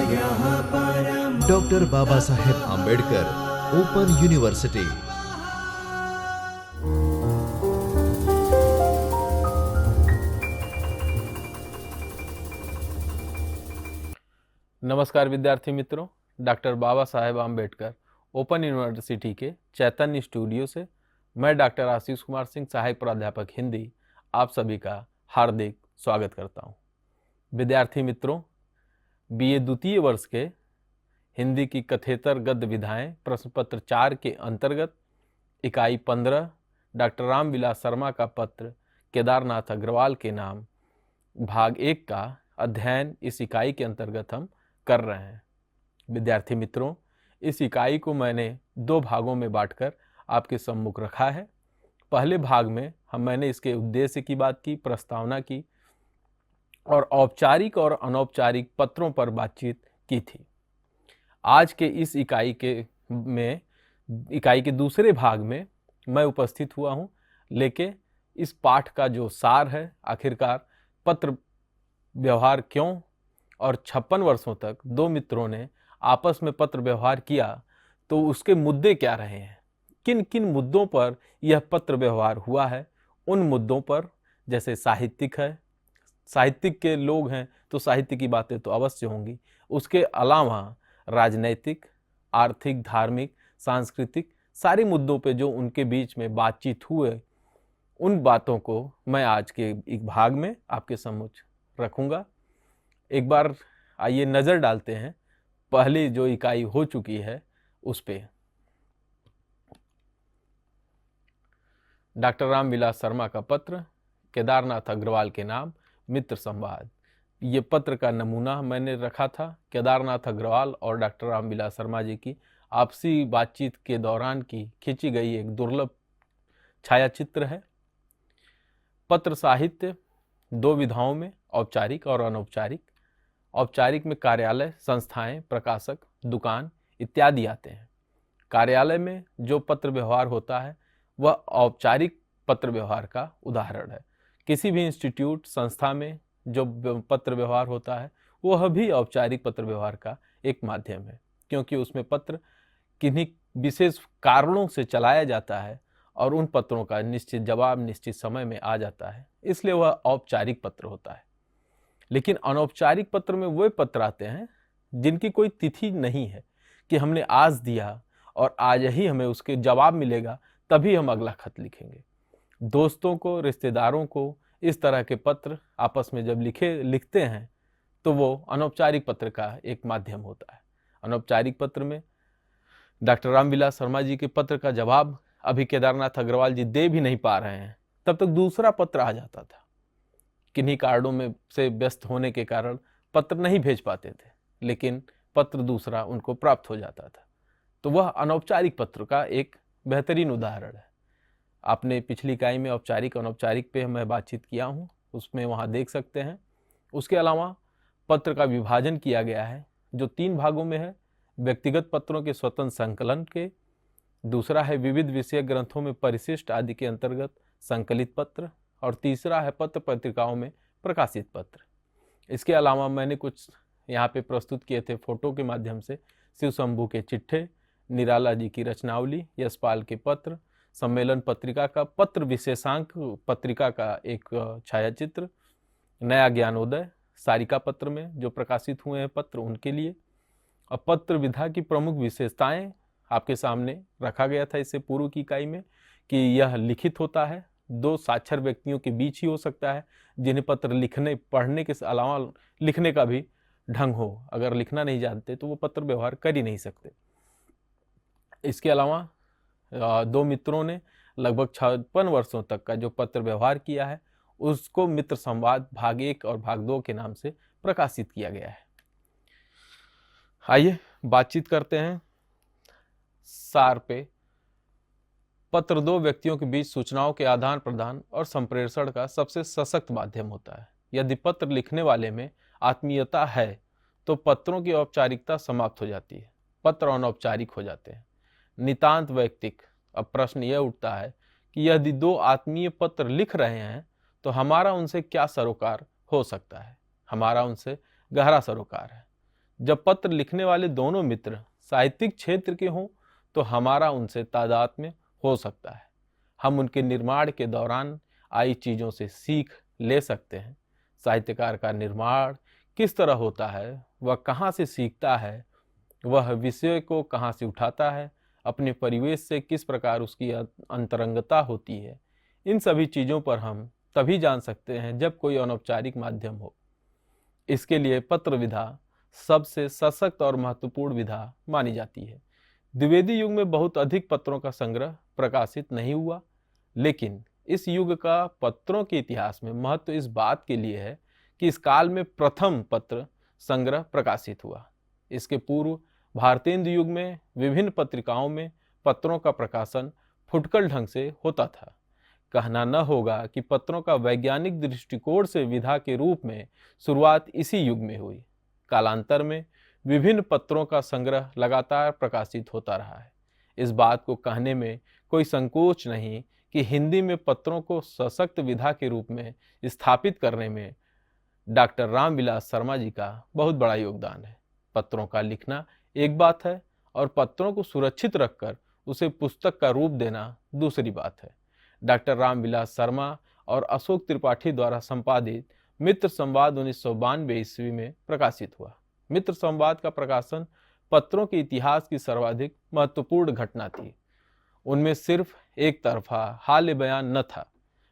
Doctor Baba Saheb Ambedkar open university. नमस्कार विद्यार्थी मित्रों, doctor Baba Saheb Ambedkar open university के चैतन्य स्टूडियो से मैं डॉक्टर आशीष कुमार सिंह, सहायक प्राध्यापक हिंदी, आप सभी का हार्दिक स्वागत करता हूं। विद्यार्थी मित्रों, बीए द्वितीय वर्ष के हिंदी की कथेतर गद्य विधाएं प्रश्न पत्र 4 के अंतर्गत इकाई 15 डॉक्टर रामविलास शर्मा का पत्र केदारनाथ अग्रवाल के नाम भाग 1 का अध्ययन इस इकाई के अंतर्गत हम कर रहे हैं। विद्यार्थी मित्रों, इस इकाई को मैंने 2 भागों में बांटकर आपके सम्मुख रखा है। पहले भाग में मैंने इसके उद्देश्य की बात की, प्रस्तावना की और औपचारिक और अनौपचारिक पत्रों पर बातचीत की थी। आज के इस इकाई के दूसरे भाग में मैं उपस्थित हुआ हूं, लेके इस पाठ का जो सार है, आखिरकार पत्र व्यवहार क्यों और 56 वर्षों तक 2 मित्रों ने आपस में पत्र व्यवहार किया, तो उसके मुद्दे क्या रहे हैं, किन किन मुद्दों पर यह पत्र व्यवहार हुआ है। उन मुद्दों पर, जैसे साहित्यिक है, साहित्यिक के लोग हैं तो साहित्य की बातें तो अवश्य होंगी, उसके अलावा राजनैतिक, आर्थिक, धार्मिक, सांस्कृतिक सारे मुद्दों पे जो उनके बीच में बातचीत हुए, उन बातों को मैं आज के एक भाग में आपके सम्मुख रखूंगा। एक बार आइए नज़र डालते हैं पहली जो इकाई हो चुकी है उस पे। डॉक्टर रामविलास शर्मा का पत्र केदारनाथ अग्रवाल के नाम मित्र संवाद। ये पत्र का नमूना मैंने रखा था। केदारनाथ अग्रवाल और डॉक्टर रामविलास शर्मा जी की आपसी बातचीत के दौरान की खींची गई एक दुर्लभ छायाचित्र है। पत्र साहित्य 2 विधाओं में, औपचारिक और अनौपचारिक। औपचारिक में कार्यालय, संस्थाएं, प्रकाशक, दुकान इत्यादि आते हैं। कार्यालय में जो पत्र व्यवहार होता है वह औपचारिक पत्र व्यवहार का उदाहरण है। किसी भी इंस्टीट्यूट, संस्था में जो पत्र व्यवहार होता है वह भी औपचारिक पत्र व्यवहार का एक माध्यम है, क्योंकि उसमें पत्र किन्हीं विशेष कारणों से चलाया जाता है और उन पत्रों का निश्चित जवाब निश्चित समय में आ जाता है, इसलिए वह औपचारिक पत्र होता है। लेकिन अनौपचारिक पत्र में वे पत्र आते हैं जिनकी कोई तिथि नहीं है कि हमने आज दिया और आज ही हमें उसके जवाब मिलेगा तभी हम अगला खत लिखेंगे। दोस्तों को, रिश्तेदारों को इस तरह के पत्र आपस में जब लिखते हैं तो वो अनौपचारिक पत्र का एक माध्यम होता है। अनौपचारिक पत्र में डॉक्टर रामविलास शर्मा जी के पत्र का जवाब अभी केदारनाथ अग्रवाल जी दे भी नहीं पा रहे हैं, तब तक दूसरा पत्र आ जाता था। किन्हीं कारणों में से व्यस्त होने के कारण पत्र नहीं भेज पाते थे, लेकिन पत्र दूसरा उनको प्राप्त हो जाता था। तो वह अनौपचारिक पत्र का एक बेहतरीन उदाहरण है। आपने पिछली इकाई में औपचारिक अनौपचारिक पे मैं बातचीत किया हूँ, उसमें वहाँ देख सकते हैं। उसके अलावा पत्र का विभाजन किया गया है जो 3 भागों में है। व्यक्तिगत पत्रों के स्वतंत्र संकलन के, दूसरा है विविध विषय ग्रंथों में परिशिष्ट आदि के अंतर्गत संकलित पत्र, और तीसरा है पत्र पत्रिकाओं में प्रकाशित पत्र। इसके अलावा मैंने कुछ यहाँ पे प्रस्तुत किए थे फोटो के माध्यम से शिव शंभू के चिट्ठे, निराला जी की रचनावली, यशपाल के पत्र, सम्मेलन पत्रिका का पत्र, विशेषांक पत्रिका का एक छायाचित्र, नया ज्ञानोदय, सारिका पत्र में जो प्रकाशित हुए हैं पत्र उनके लिए, और पत्र विधा की प्रमुख विशेषताएं आपके सामने रखा गया था इससे पूर्व की इकाई में कि यह लिखित होता है, 2 साक्षर व्यक्तियों के बीच ही हो सकता है, जिन्हें पत्र लिखने पढ़ने के अलावा लिखने का भी ढंग हो। अगर लिखना नहीं जानते तो वो पत्र व्यवहार कर ही नहीं सकते। इसके अलावा 2 मित्रों ने लगभग 56 वर्षों तक का जो पत्र व्यवहार किया है उसको मित्र संवाद भाग 1 और भाग 2 के नाम से प्रकाशित किया गया है। आइए बातचीत करते हैं सार पे। पत्र 2 व्यक्तियों के बीच सूचनाओं के आदान प्रदान और संप्रेषण का सबसे सशक्त माध्यम होता है। यदि पत्र लिखने वाले में आत्मीयता है तो पत्रों की औपचारिकता समाप्त हो जाती है, पत्र अनौपचारिक हो जाते हैं, नितांत वैयक्तिक। अब प्रश्न यह उठता है कि यदि 2 आत्मीय पत्र लिख रहे हैं तो हमारा उनसे क्या सरोकार हो सकता है। हमारा उनसे गहरा सरोकार है। जब पत्र लिखने वाले दोनों मित्र साहित्यिक क्षेत्र के हों तो हमारा उनसे तादात्म्य हो सकता है। हम उनके निर्माण के दौरान आई चीज़ों से सीख ले सकते हैं। साहित्यकार का निर्माण किस तरह होता है, वह कहाँ से सीखता है, वह विषय को कहाँ से उठाता है, अपने परिवेश से किस प्रकार उसकी अंतरंगता होती है, इन सभी चीज़ों पर हम तभी जान सकते हैं जब कोई अनौपचारिक माध्यम हो। इसके लिए पत्र विधा सबसे सशक्त और महत्वपूर्ण विधा मानी जाती है। द्विवेदी युग में बहुत अधिक पत्रों का संग्रह प्रकाशित नहीं हुआ, लेकिन इस युग का पत्रों के इतिहास में महत्व इस बात के लिए है कि इस काल में प्रथम पत्र संग्रह प्रकाशित हुआ। इसके पूर्व भारतेंदु युग में विभिन्न पत्रिकाओं में पत्रों का प्रकाशन फुटकल ढंग से होता था। कहना न होगा कि पत्रों का वैज्ञानिक दृष्टिकोण से विधा के रूप में शुरुआत इसी युग में हुई। कालांतर में विभिन्न पत्रों का संग्रह लगातार प्रकाशित होता रहा है। इस बात को कहने में कोई संकोच नहीं कि हिंदी में पत्रों को सशक्त विधा के रूप में स्थापित करने में डॉक्टर रामविलास शर्मा जी का बहुत बड़ा योगदान है। पत्रों का लिखना एक बात है और पत्रों को सुरक्षित रखकर उसे पुस्तक का रूप देना दूसरी बात है। डॉक्टर रामविलास शर्मा और अशोक त्रिपाठी द्वारा संपादित मित्र संवाद 1992 ईस्वी में प्रकाशित हुआ। मित्र संवाद का प्रकाशन पत्रों के इतिहास की सर्वाधिक महत्वपूर्ण घटना थी। उनमें सिर्फ एक तरफा हाल बयान न था।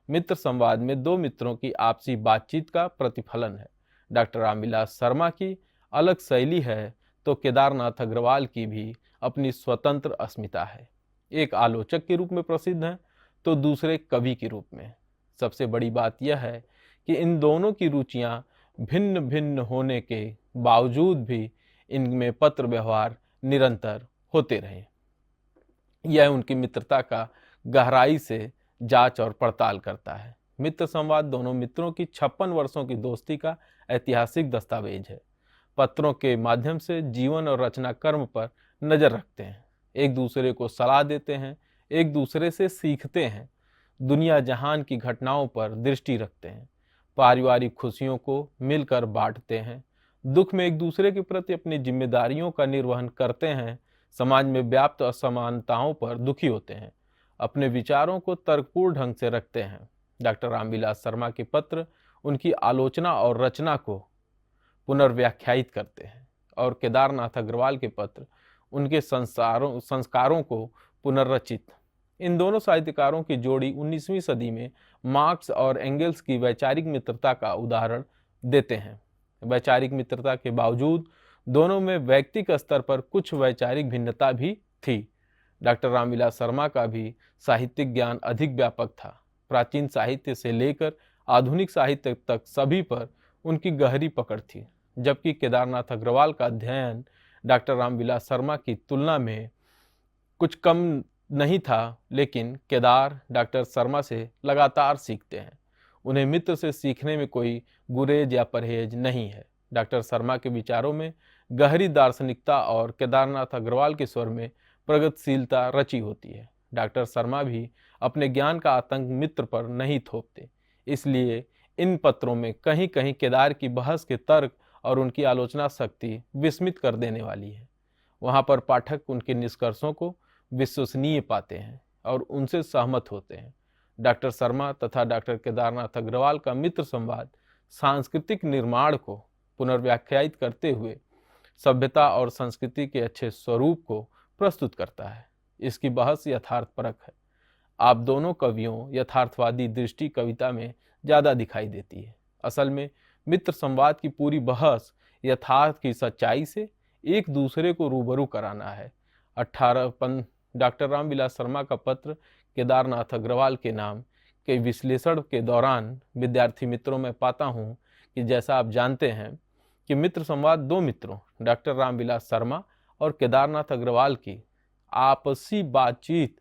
मित्र संवाद में दो मित्रों की आपसी बातचीत का प्रतिफलन है। डॉक्टर रामविलास शर्मा की अलग शैली है तो केदारनाथ अग्रवाल की भी अपनी स्वतंत्र अस्मिता है। एक आलोचक के रूप में प्रसिद्ध हैं तो दूसरे कवि के रूप में। सबसे बड़ी बात यह है कि इन दोनों की रुचियां भिन्न भिन्न होने के बावजूद भी इनमें पत्र व्यवहार निरंतर होते रहे। यह उनकी मित्रता का गहराई से जांच और पड़ताल करता है। मित्र संवाद दोनों मित्रों की 56 वर्षों की दोस्ती का ऐतिहासिक दस्तावेज है। पत्रों के माध्यम से जीवन और रचना कर्म पर नजर रखते हैं, एक दूसरे को सलाह देते हैं, एक दूसरे से सीखते हैं, दुनिया जहान की घटनाओं पर दृष्टि रखते हैं, पारिवारिक खुशियों को मिलकर बांटते हैं, दुख में एक दूसरे के प्रति अपनी जिम्मेदारियों का निर्वहन करते हैं, समाज में व्याप्त असमानताओं पर दुखी होते हैं, अपने विचारों को तर्कपूर्ण ढंग से रखते हैं। डॉक्टर रामविलास शर्मा के पत्र उनकी आलोचना और रचना को पुनर्व्याख्यायित करते हैं और केदारनाथ अग्रवाल के पत्र उनके संस्कारों को पुनर्रचित। इन दोनों साहित्यकारों की जोड़ी 19वीं सदी में मार्क्स और एंगल्स की वैचारिक मित्रता का उदाहरण देते हैं। वैचारिक मित्रता के बावजूद दोनों में व्यक्तिगत स्तर पर कुछ वैचारिक भिन्नता भी थी। डॉक्टर रामविलास शर्मा का भी साहित्यिक ज्ञान अधिक व्यापक था। प्राचीन साहित्य से लेकर आधुनिक साहित्य तक सभी पर उनकी गहरी पकड़ थी, जबकि केदारनाथ अग्रवाल का अध्ययन डॉक्टर रामविलास शर्मा की तुलना में कुछ कम नहीं था, लेकिन केदार डॉक्टर शर्मा से लगातार सीखते हैं। उन्हें मित्र से सीखने में कोई गुरेज या परहेज नहीं है। डॉक्टर शर्मा के विचारों में गहरी दार्शनिकता और केदारनाथ अग्रवाल के स्वर में प्रगतिशीलता रची होती है। डॉक्टर शर्मा भी अपने ज्ञान का आतंक मित्र पर नहीं थोपते, इसलिए इन पत्रों में कहीं कहीं केदार की बहस के तर्क और उनकी आलोचना शक्ति विस्मित कर देने वाली है। वहाँ पर पाठक उनके निष्कर्षों को विश्वसनीय पाते हैं और उनसे सहमत होते हैं। डॉक्टर शर्मा तथा डॉक्टर केदारनाथ अग्रवाल का मित्र संवाद सांस्कृतिक निर्माण को पुनर्व्याख्यायित करते हुए सभ्यता और संस्कृति के अच्छे स्वरूप को प्रस्तुत करता है। इसकी बहस यथार्थपरक है। आप दोनों कवियों यथार्थवादी दृष्टि कविता में ज़्यादा दिखाई देती है। असल में मित्र संवाद की पूरी बहस यथार्थ की सच्चाई से एक दूसरे को रूबरू कराना है। 18 डॉक्टर रामविलास शर्मा का पत्र केदारनाथ अग्रवाल के नाम के विश्लेषण के दौरान विद्यार्थी मित्रों में पाता हूँ कि जैसा आप जानते हैं कि मित्र संवाद दो मित्रों डॉक्टर रामविलास शर्मा और केदारनाथ अग्रवाल की आपसी बातचीत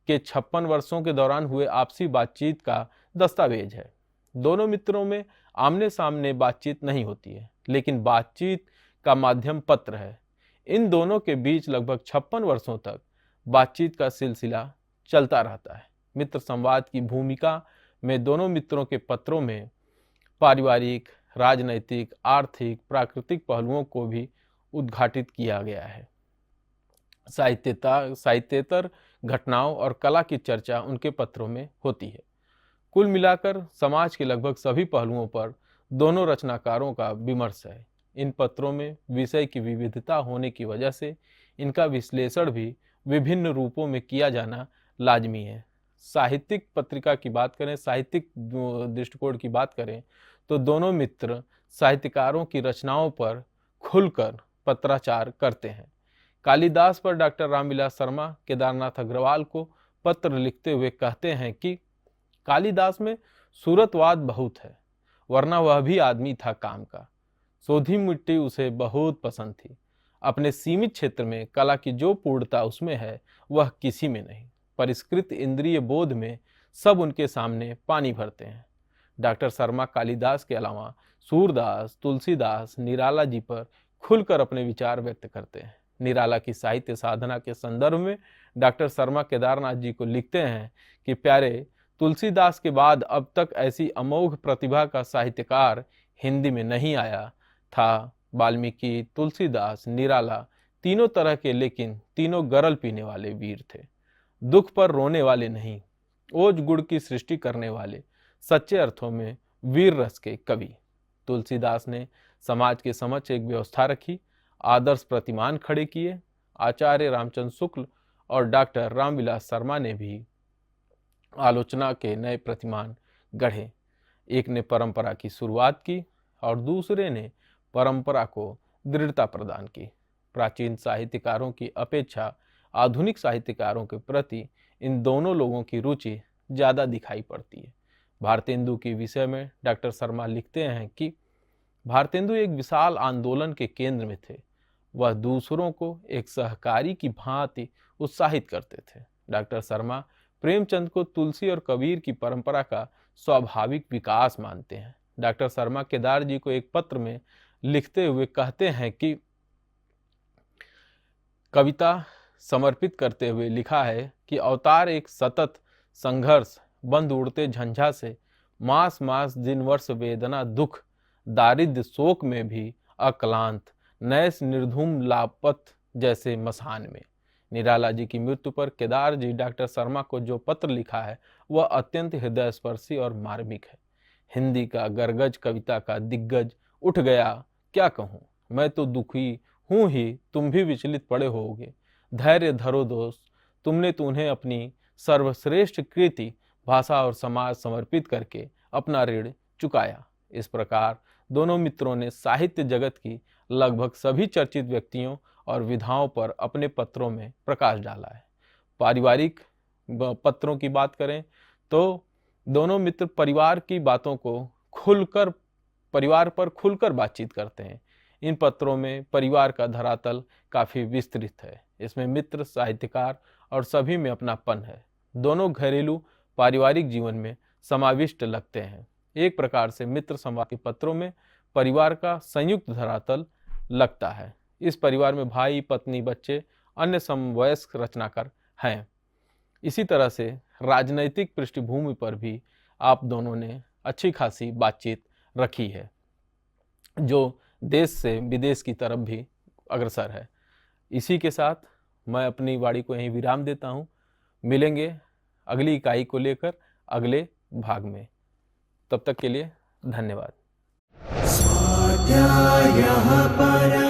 के 56 वर्षों के दौरान हुए आपसी बातचीत का दस्तावेज है। दोनों मित्रों में आमने सामने बातचीत नहीं होती है, लेकिन बातचीत का माध्यम पत्र है। इन दोनों के बीच लगभग 56 वर्षों तक बातचीत का सिलसिला चलता रहता है। मित्र संवाद की भूमिका में दोनों मित्रों के पत्रों में पारिवारिक, राजनैतिक, आर्थिक, प्राकृतिक पहलुओं को भी उद्घाटित किया गया है। साहित्येतर घटनाओं और कला की चर्चा उनके पत्रों में होती है। कुल मिलाकर समाज के लगभग सभी पहलुओं पर दोनों रचनाकारों का विमर्श है। इन पत्रों में विषय की विविधता होने की वजह से इनका विश्लेषण भी विभिन्न रूपों में किया जाना लाजमी है। साहित्यिक पत्रिका की बात करें, साहित्यिक दृष्टिकोण की बात करें तो दोनों मित्र साहित्यकारों की रचनाओं पर खुलकर पत्राचार करते हैं। कालिदास पर डॉक्टर रामविलास शर्मा केदारनाथ अग्रवाल को पत्र लिखते हुए कहते हैं कि कालिदास में सूरतवाद बहुत है, वरना वह भी आदमी था काम का। सोधी मिट्टी उसे बहुत पसंद थी। अपने सीमित क्षेत्र में कला की जो पूर्णता उसमें है वह किसी में नहीं। परिष्कृत इंद्रिय बोध में सब उनके सामने पानी भरते हैं। डॉक्टर शर्मा कालिदास के अलावा सूरदास, तुलसीदास, निराला जी पर खुलकर अपने विचार व्यक्त करते हैं। निराला की साहित्य साधना के संदर्भ में डॉक्टर शर्मा केदारनाथ जी को लिखते हैं कि प्यारे, तुलसीदास के बाद अब तक ऐसी अमोघ प्रतिभा का साहित्यकार हिंदी में नहीं आया था। वाल्मीकि, तुलसीदास, निराला तीनों तरह के, लेकिन तीनों गरल पीने वाले वीर थे। दुख पर रोने वाले नहीं, ओज गुड़ की सृष्टि करने वाले, सच्चे अर्थों में वीर रस के कवि। तुलसीदास ने समाज के समक्ष एक व्यवस्था रखी, आदर्श प्रतिमान खड़े किए। आचार्य रामचंद्र शुक्ल और डॉक्टर रामविलास शर्मा ने भी आलोचना के नए प्रतिमान गढ़े। एक ने परंपरा की शुरुआत की और दूसरे ने परंपरा को दृढ़ता प्रदान की। प्राचीन साहित्यकारों की अपेक्षा आधुनिक साहित्यकारों के प्रति इन दोनों लोगों की रुचि ज़्यादा दिखाई पड़ती है। भारतेंदु के विषय में डॉक्टर शर्मा लिखते हैं कि भारतेंदु एक विशाल आंदोलन के केंद्र में थे। वह दूसरों को एक सहकारी की भांति उत्साहित करते थे। डॉक्टर शर्मा प्रेमचंद को तुलसी और कबीर की परंपरा का स्वाभाविक विकास मानते हैं। डॉक्टर शर्मा केदार जी को एक पत्र में लिखते हुए कहते हैं कि कविता समर्पित करते हुए लिखा है कि अवतार एक सतत संघर्ष, बंद उड़ते झंझा से, मास मास दिन वर्ष वेदना दुख, दारिद्र शोक में भी अक्लांत, नैस निर्धूम लापत जैसे मसान में। निराला जी की मृत्यु पर केदार जी डॉक्टर शर्मा को जो पत्र लिखा है वह अत्यंत हृदयस्पर्शी और मार्मिक है। हिंदी का गरगज कविता का दिग्गज उठ गया, क्या कहूँ, मैं तो दुखी हूँ ही, तुम भी विचलित पड़े होगे। धैर्य धरो दोस्त, तुमने तो उन्हें अपनी सर्वश्रेष्ठ कृति भाषा और समाज समर्पित करके अपना ऋण चुकाया। इस प्रकार दोनों मित्रों ने साहित्य जगत की लगभग सभी चर्चित व्यक्तियों और विधाओं पर अपने पत्रों में प्रकाश डाला है। पारिवारिक पत्रों की बात करें तो दोनों मित्र परिवार की बातों को परिवार पर खुलकर बातचीत करते हैं। इन पत्रों में परिवार का धरातल काफ़ी विस्तृत है। इसमें मित्र, साहित्यकार और सभी में अपनापन है। दोनों घरेलू पारिवारिक जीवन में समाविष्ट लगते हैं। एक प्रकार से मित्र संवाद के पत्रों में परिवार का संयुक्त धरातल लगता है। इस परिवार में भाई, पत्नी, बच्चे, अन्य समवयस्क रचनाकार हैं। इसी तरह से राजनैतिक पृष्ठभूमि पर भी आप दोनों ने अच्छी खासी बातचीत रखी है, जो देश से विदेश की तरफ भी अग्रसर है। इसी के साथ मैं अपनी वाणी को यहीं विराम देता हूँ। मिलेंगे अगली इकाई को लेकर अगले भाग में। तब तक के लिए धन्यवाद। स्वाध्यायः परः